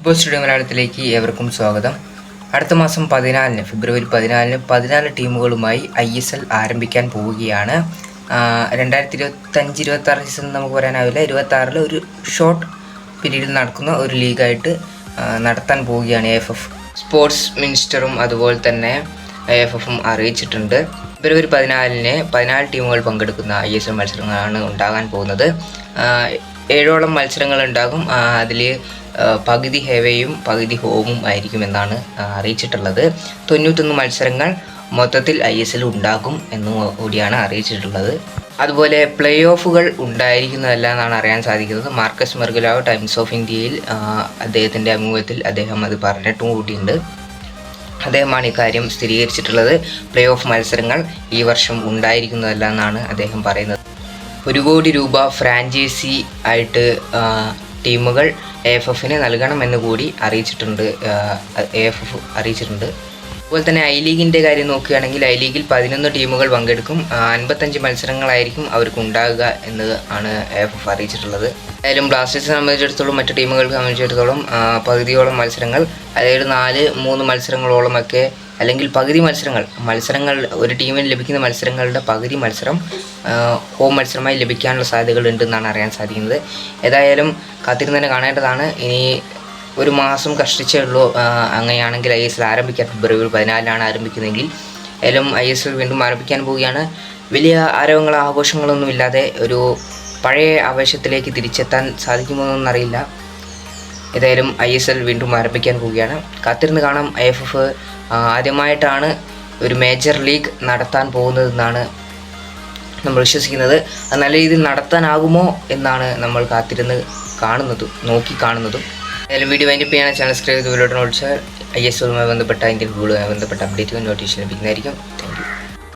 Football studio മലയാളത്തിലേക്ക് ഏവർക്കും സ്വാഗതം. അടുത്ത മാസം 14 ഫെബ്രുവരി 14 14 ടീമുകളുമായി ISL ആരംഭിക്കാൻ പോവുകയാണ്. 2025-26 സീസൺ നമുക്ക് പറയാനാവില്ല. 26-ൽ ഒരു ഷോർട്ട് പീരീഡിൽ നടക്കുന്ന ഒരു ലീഗായിട്ട് നടത്താൻ പോവുകയാണ് AFF. സ്പോർട്സ് മിനിസ്റ്ററും അതുപോലെ തന്നെ AFFും അറിയിച്ചിട്ടുണ്ട്. ഫെബ്രുവരി 14 14 ടീമുകൾ പങ്കെടുക്കുന്ന ISL മത്സരങ്ങളാണ് ഉണ്ടാകാൻ പോകുന്നത്. 7ഓളം മത്സരങ്ങൾ ഉണ്ടാകും. അതിൽ പകുതി ഹെവേയും പകുതി ഹോമും ആയിരിക്കുമെന്നാണ് അറിയിച്ചിട്ടുള്ളത്. 91 മത്സരങ്ങൾ മൊത്തത്തിൽ ISL ഉണ്ടാകും എന്നു കൂടിയാണ് അറിയിച്ചിട്ടുള്ളത്. അതുപോലെ പ്ലേ ഓഫുകൾ ഉണ്ടായിരിക്കുന്നതല്ല എന്നാണ് അറിയാൻ സാധിക്കുന്നത്. മാർക്കസ് മെർഗലാവ് ടൈംസ് ഓഫ് ഇന്ത്യയിൽ അദ്ദേഹത്തിൻ്റെ അഭിമുഖത്തിൽ അദ്ദേഹം അത് പറഞ്ഞിട്ടും കൂടിയുണ്ട്. അദ്ദേഹമാണ് ഇക്കാര്യം സ്ഥിരീകരിച്ചിട്ടുള്ളത്. പ്ലേ ഓഫ് മത്സരങ്ങൾ ഈ വർഷം ഉണ്ടായിരിക്കുന്നതല്ല എന്നാണ് അദ്ദേഹം പറയുന്നത്. 1 കോടി രൂപ ഫ്രാഞ്ചൈസി ആയിട്ട് ടീമുകൾ AFFന് നൽകണമെന്ന് കൂടി അറിയിച്ചിട്ടുണ്ട്. AFF അറിയിച്ചിട്ടുണ്ട്. അതുപോലെ തന്നെ ഐ ലീഗിൻ്റെ കാര്യം നോക്കുകയാണെങ്കിൽ ഐ ലീഗിൽ 11 ടീമുകൾ പങ്കെടുക്കും. 55 മത്സരങ്ങളായിരിക്കും അവർക്ക് ഉണ്ടാകുക എന്ന് ആണ് AFF അറിയിച്ചിട്ടുള്ളത്. ഏതായാലും ബ്ലാസ്റ്റേഴ്സിനെ സംബന്ധിച്ചിടത്തോളം മറ്റു ടീമുകൾക്ക് സംബന്ധിച്ചിടത്തോളം പകുതിയോളം മത്സരങ്ങൾ, അതായത് 4-3 മത്സരങ്ങളോളമൊക്കെ അല്ലെങ്കിൽ പകുതി മത്സരങ്ങൾ ഒരു ടീമിന് ലഭിക്കുന്ന മത്സരങ്ങളുടെ പകുതി മത്സരം ഹോം മത്സരമായി ലഭിക്കാനുള്ള സാധ്യതകളുണ്ടെന്നാണ് അറിയാൻ സാധിക്കുന്നത്. ഏതായാലും കാത്തിരുന്ന് തന്നെ കാണേണ്ടതാണ്. ഇനി ഒരു മാസം കഷ്ടിച്ചേ ഉള്ളൂ. അങ്ങനെയാണെങ്കിൽ ISL ആരംഭിക്കാൻ ഫെബ്രുവരി 14 ആരംഭിക്കുന്നതെങ്കിൽ ഏതായാലും ISL വീണ്ടും ആരംഭിക്കാൻ പോവുകയാണ്. വലിയ ആരവങ്ങളോ ആഘോഷങ്ങളൊന്നും ഇല്ലാതെ ഒരു പഴയ ആവേശത്തിലേക്ക് തിരിച്ചെത്താൻ സാധിക്കുമോ എന്നറിയില്ല. ഏതായാലും ISL വീണ്ടും ആരംഭിക്കാൻ പോവുകയാണ്. കാത്തിരുന്ന് കാണാം. AFF ആദ്യമായിട്ടാണ് ഒരു മേജർ ലീഗ് നടത്താൻ പോകുന്നതെന്നാണ് നമ്മൾ വിശ്വസിക്കുന്നത്. അത് നല്ല രീതിയിൽ നടത്താനാകുമോ എന്നാണ് നമ്മൾ കാത്തിരുന്ന് നോക്കി കാണുന്നതും. ഏതായാലും വീഡിയോ വൈൻഡപ്പ് ചെയ്യാൻ ചാനൽ സബ്സ്ക്രൈബ് ചെയ്ത് വിളിച്ചാൽ ISLുമായി ബന്ധപ്പെട്ട ഇന്ത്യൻ ഫുട്ബോളുമായി ബന്ധപ്പെട്ട അപ്ഡേറ്റുകൾ നോട്ടിഫിക്കേഷൻ ലഭിക്കുന്നതായിരിക്കും. Thank you.